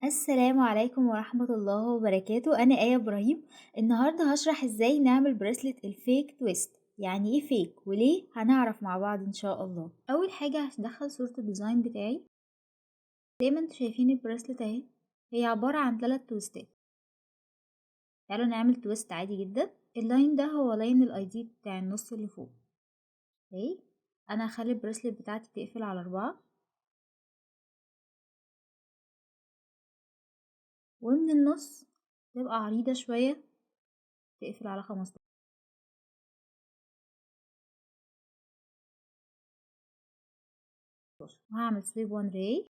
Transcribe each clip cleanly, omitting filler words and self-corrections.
السلام عليكم ورحمة الله وبركاته. أنا آية إبراهيم. النهاردة هشرح إزاي نعمل بريسلت الفيك تويست. يعني إيه فيك وليه؟ هنعرف مع بعض إن شاء الله. أول حاجة هدخل صورة الديزاين بتاعي. زي ما انتوا شايفين البريسلت اهي، هي عبارة عن 3 تويستات. تعالوا نعمل تويست عادي جدا. اللاين ده هو لاين الاي دي بتاع النص اللي فوق. اوكي، أنا هخلي البريسلت بتاعتي تقفل على 4، ومن النص تبقى عريضة شوية تقفل على 15. وهعمل سويب 1 راي.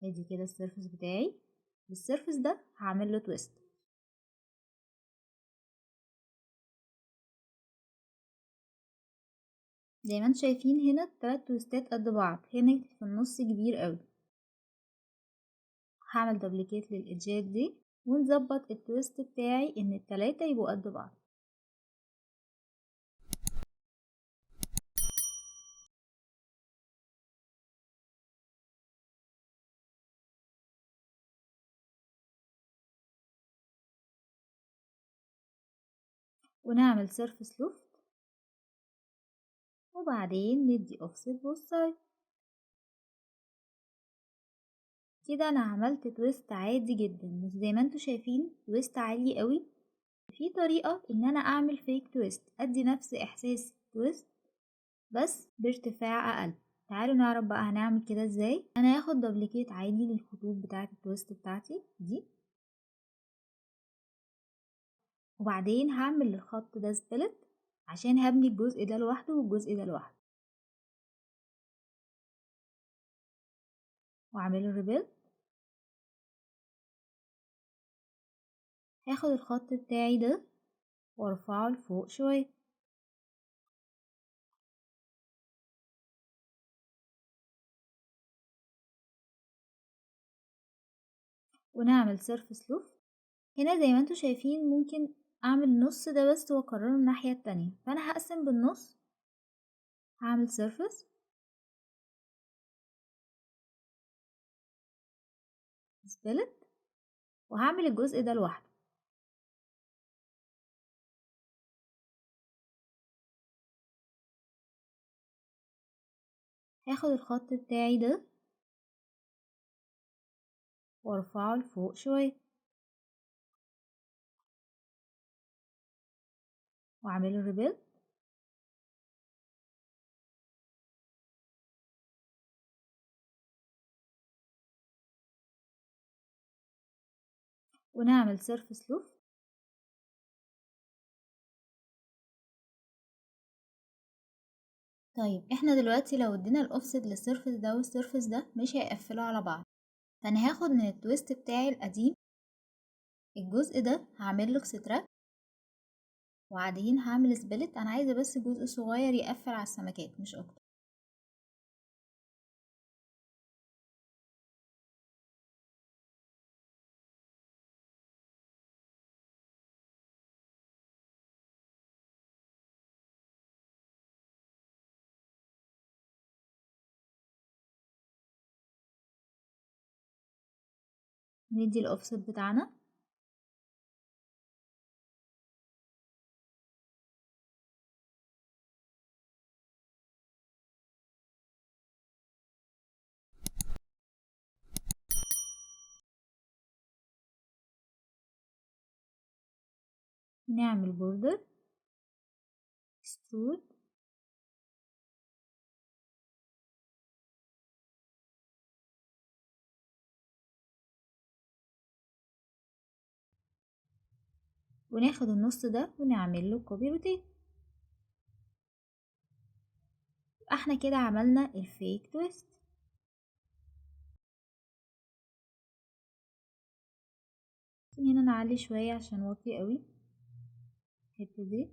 ادي كده السيرفس بتاعي، والسيرفس ده هعمل له تويست. زي ما انتم شايفين هنا التلات تويستات قد بعض، هنا في النص كبير قوي. هعمل دبليكيت للإدجات دي ونظبط التويست بتاعي ان التلاتة يبقوا قد بعض. ونعمل سيرفس لوفت، وبعدين ندي اوفست بوث سايد. كده انا عملت تويست عادي جدا، مش زي ما انتوا شايفين تويست عالي قوي. في طريقة ان انا اعمل فيك تويست ادي نفس احساس تويست بس بارتفاع اقل. تعالوا نعرف بقى هنعمل كده ازاي. انا هاخد دبليكيت عادي للخطوط بتاعه التويست بتاعتي دي، وبعدين هعمل الخط ده سبلت عشان هبني الجزء ده لوحده والجزء ده لوحده، واعمله ريبيلد. هاخد الخط بتاعي ده وارفعه لفوق شويه، ونعمل سيرفس لوفت. هنا زي ما انتوا شايفين ممكن اعمل النص ده بس واكرره الناحيه التانية، فانا هقسم بالنص. هعمل سيرفس سبلت وهعمل الجزء ده لوحده. هاخد الخط بتاعي ده وارفعه لفوق شويه، واعمله ريبيلد. ونعمل سيرفس لوفت. طيب احنا دلوقتي لو ادينا الاوفست للسيرفس ده والسيرفس ده مش هيقفلوا على بعض، فانا هاخد من التويست بتاعي القديم الجزء ده هعمل له اكستراكت، وبعدين هعمل سبلت. انا عايزه بس جزء صغير يقفل على السمكات مش اكتر. ندي الاوفست بتاعنا، نعمل بوردر اكسترود، وناخد النص ده ونعمل له كوبي روتيت. احنا كده عملنا الفيك تويست. هنا نعلي شويه عشان واطي قوي الحته دي.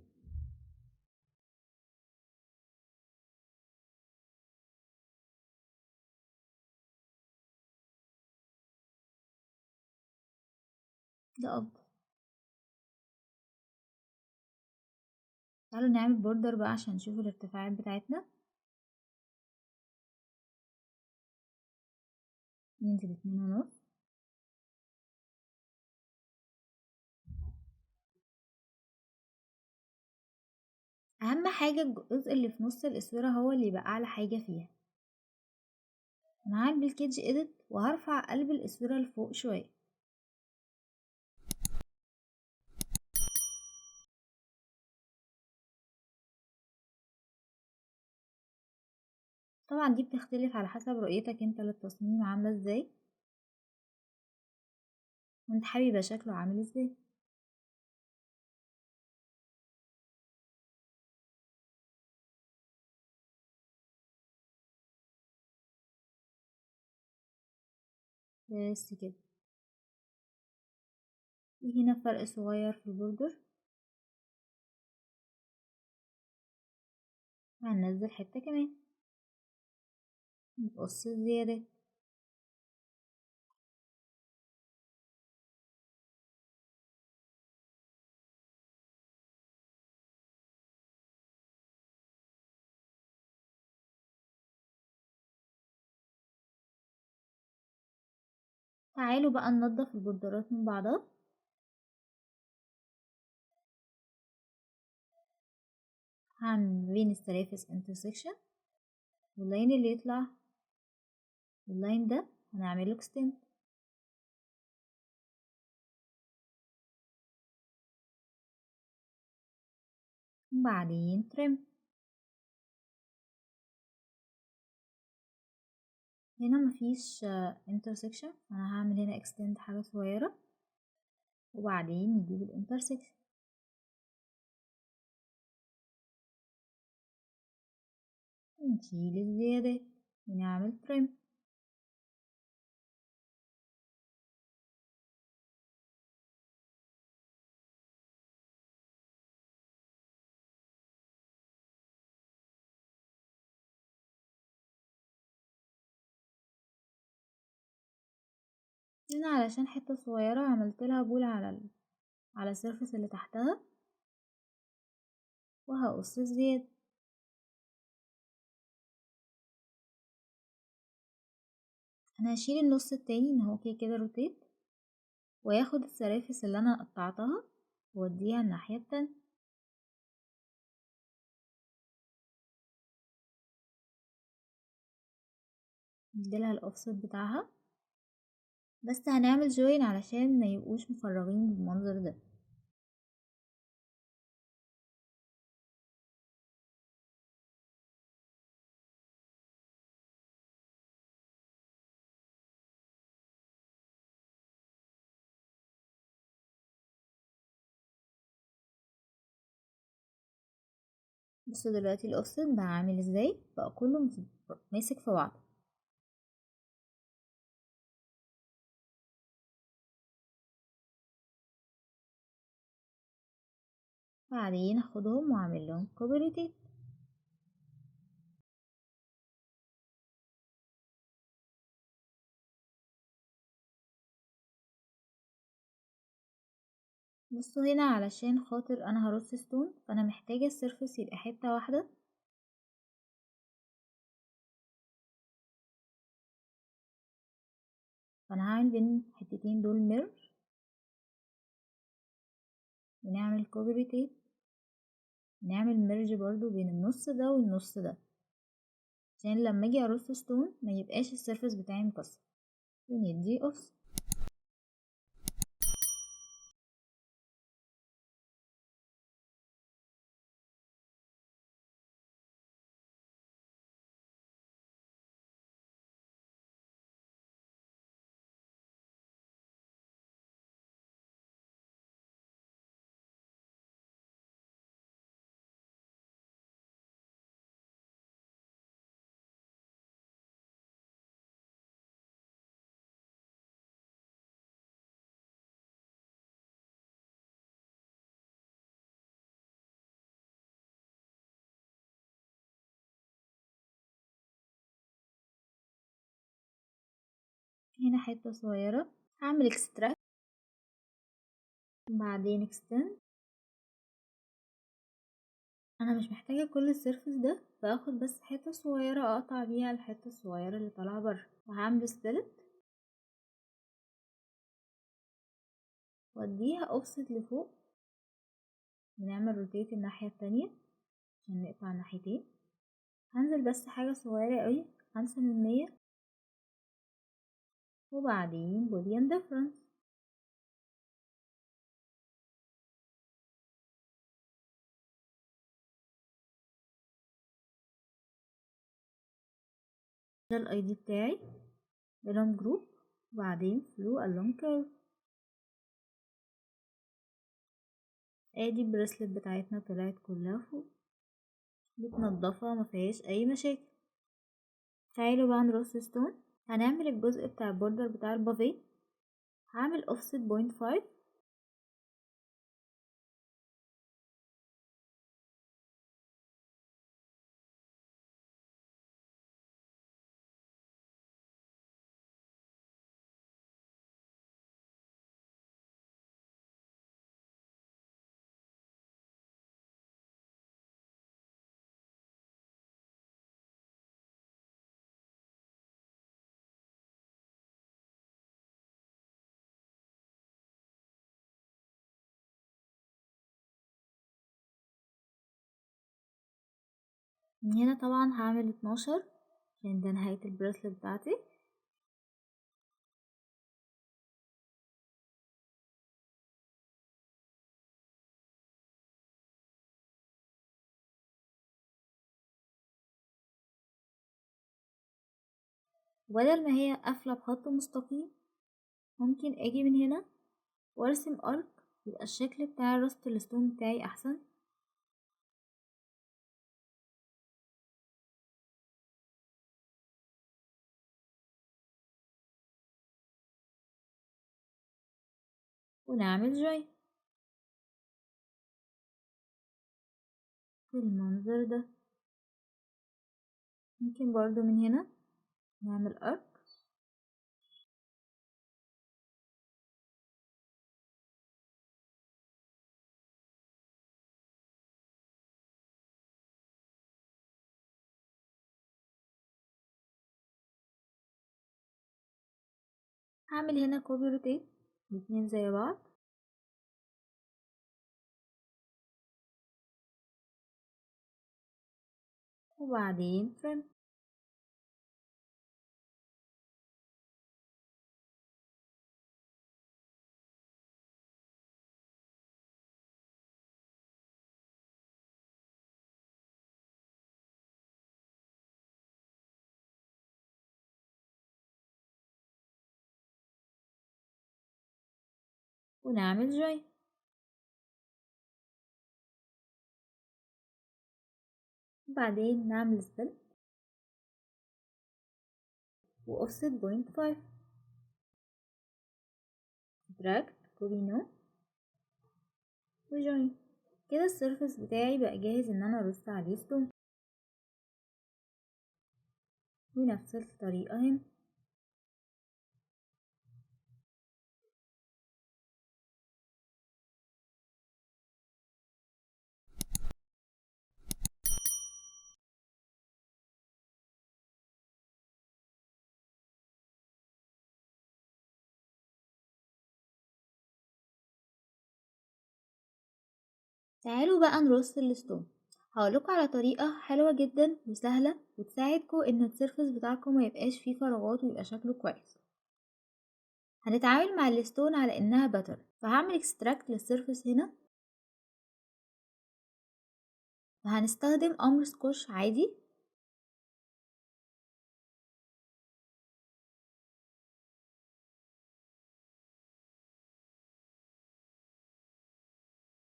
ده افضل. تعالوا نعمل بوردر بقى عشان نشوف الارتفاعات بتاعتنا. ننزل 2.5. اهم حاجة الجزء اللي في نص الاسورة هو اللي يبقى اعلى حاجة فيها. انا هعمل بالكيدج اديت وهرفع قلب الاسورة لفوق شوية. طبعا دي بتختلف على حسب رؤيتك انت للتصميم عاملة ازاي، وانت حابب يبقى شكله عامل ازاي. بس كده. في هنا فرق صغير في البوردر، هننزل حتة كمان نقص الزيادات. تعالوا بقى ننضف البوردرات من بعضها. هعمل بين السلافس انترسكشن، واللاين اللي يطلع اللاين ده هنعمله اكستند، وبعدين ترم. هنا مفيش انترسكشن، انا هعمل هنا اكستند حاجة صغيرة، وبعدين نجيب الانترسكشن نشيل الزيادات ونعمل ترم. هنا علشان حتة صغيرة عملت لها بول على السيرفس اللي تحتها، وهقص الزيادة. انا هشيل النص التاني ان هو كده روتيت، وياخد السرافس اللي انا قطعتها ووديها الناحية التانية. نديلها الاوفست بتاعها، بس هنعمل جوين علشان ما يبقوش مفرغين بالمنظر ده. بصوا دلوقتي الاوفست بقى عامل ازاي، بقى كله ماسك في بعض. بعدين اخدهم واعمل لهم كوبي روتيت. بصوا هنا علشان خاطر انا هرص ستون، فانا محتاجة السيرفس يبقى حتة واحدة، فانا هعمل بين الحتتين دول ميرج، ونعمل كوبي روتيت، نعمل ميرج برضو بين النص ده والنص ده، عشان لما اجي ارص ستون ما يبقاش السيرفس بتاعي مكسر. وندي اوفست. هنا حتة صغيرة هعمل اكستراكت، بعدين اكستند. انا مش محتاجة كل السيرفس ده، فاخد بس حتة صغيرة اقطع بيها الحتة الصغيرة اللي طالعة بره، وهعمل سبلت واديها اوفست لفوق، بنعمل روتيت الناحية التانية عشان نقطع الناحيتين. هنزل بس حاجة صغيرة اوي، 5%، وبعدين بوليان ديفرنس. ده الاي دي بتاعي بلون جروب، وبعدين فلو اللون كيرف. ادي البريسلت بتاعتنا طلعت كلها فوق، متنضفة مفيهاش اي مشاكل. تعالوا بقى نرص ستون. هنعمل الجزء بتاع البوردر بتاع البافيه، هعمل اوفست 0.5، من هنا طبعا هعمل 12 عشان ده نهاية البريسلت بتاعتي. وبدل ما هي قافلة بخط مستقيم، ممكن اجي من هنا وارسم ارك، يبقى الشكل بتاع رصة الستون بتاعي احسن. ونعمل جوي بالمنظر ده. ممكن برضو من هنا نعمل ارك، هعمل هنا كوبي روتيت، الاتنين زي بعض، وبعدين ترم. ونعمل جوي. وبعدين نعمل سبل واوفست 0.5، دراج كوبي نو وجوي. كده السيرفس بتاعي بقى جاهز ان انا ارص عليه ستون، ونفس الطريقة هنا. تعالوا بقى نرص الستون. هقولكوا على طريقة حلوة جدا وسهلة وتساعدكم ان السيرفس بتاعكم ما يبقاش فيه فراغات ويبقى شكله كويس. هنتعامل مع الستون على انها باتر، فهعمل اكستراكت للسيرفس هنا، وهنستخدم امر سكوش عادي.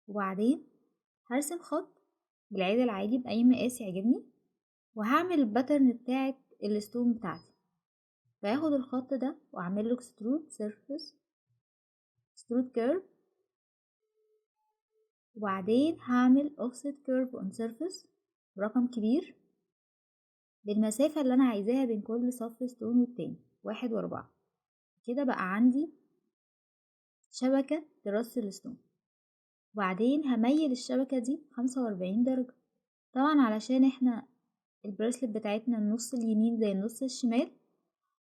وبعدين هرسم خط بالعيد العادي بأي مقاس يعجبني، وهعمل الباترن بتاعت الستون بتاعتي. فهاخد الخط ده واعمل له اكسترود سيرفيس، اكسترود كيرف، وبعدين هعمل اوفست كيرف اون سيرفيس برقم كبير بالمسافة اللي انا عايزاها بين كل صف ستون والتاني، 1 و4. كده بقى عندي شبكة لرص الستون. وبعدين هميل الشبكة دي 45 درجة، طبعا علشان احنا البريسلت بتاعتنا النص اليمين زي النص الشمال،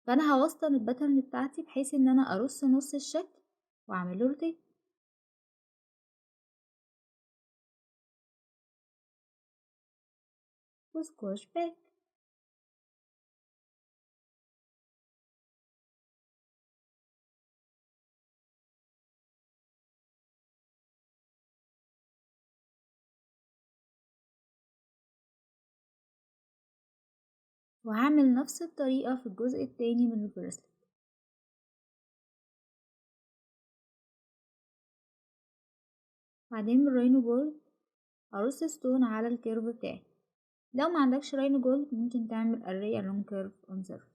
فانا هوسطن الباترن بتاعتي بحيث ان انا ارص نص الشكل واعمل له روتيت. وسكواش باك. وهعمل نفس الطريقة في الجزء التاني من البريسلت. بعدين بالراينو جولد هرص ستون على الكيرف بتاعي. لو ما عندكش راينو جولد ممكن تعمل array along curve on surface.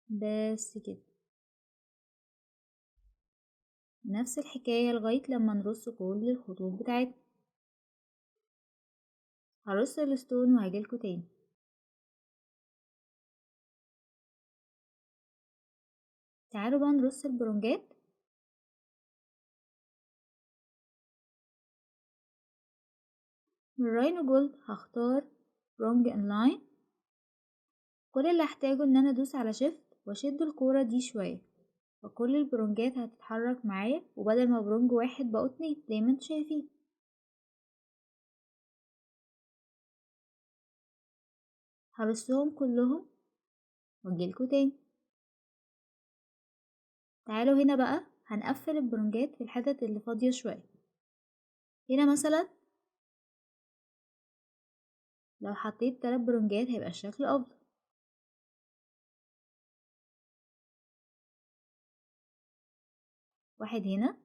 بس كده، نفس الحكاية لغاية لما نرص كل الخطوط بتاعتنا. هرص الستون وهجيلكوا تاني. تعالوا بقى نرص البرونجات. من الراينو جولد هختار برونج انلاين. كل اللي هحتاجه ان انا ادوس على شيفت واشد الكورة دي شوية، فكل البرونجات هتتحرك معايا، وبدل ما برونج واحد بقوا اتنين زي ما انتوا شايفين. هرصهم كلهم واجيلكوا تاني. تعالوا هنا بقى هنقفل البرونجات في الحتت اللي فاضية شوية. هنا مثلا لو حطيت 3 برونجات هيبقى الشكل افضل. واحد هنا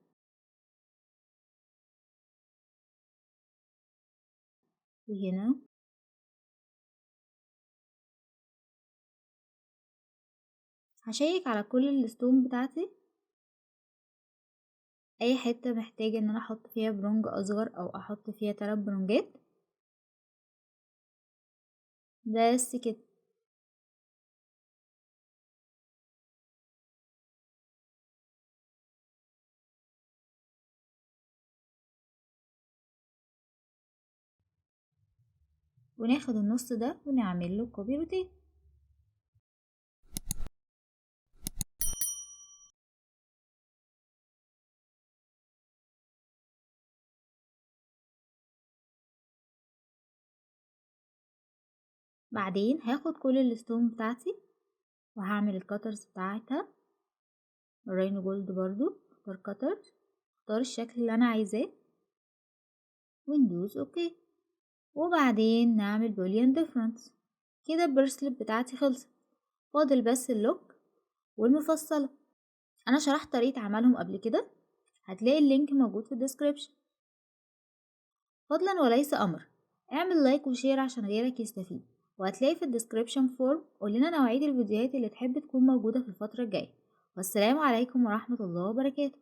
وهنا. هشيك على كل الستون بتاعتي، اي حتة محتاجة ان انا احط فيها برونج اصغر او احط فيها 3 برونجات. بس كده. وناخد النص ده ونعمل له كوبي روتين. بعدين هاخد كل الستون بتاعتي وهعمل الكترز بتاعتها. الراينو جولد برضو اختار كترز، اختار الشكل اللي انا عايزاه وندوس اوكي. وبعدين نعمل بوليان ديفرنس. كده البرسلت بتاعتي خلصت، فاضل بس اللوك والمفصلة. انا شرحت طريقة عملهم قبل كده، هتلاقي اللينك موجود في الديسكريبشن. فضلا وليس امر، اعمل لايك وشير عشان غيرك يستفيد، وهتلاقي في الديسكريبشن فورم قولنا نوعية الفيديوهات اللي تحب تكون موجودة في الفترة الجاية. والسلام عليكم ورحمة الله وبركاته.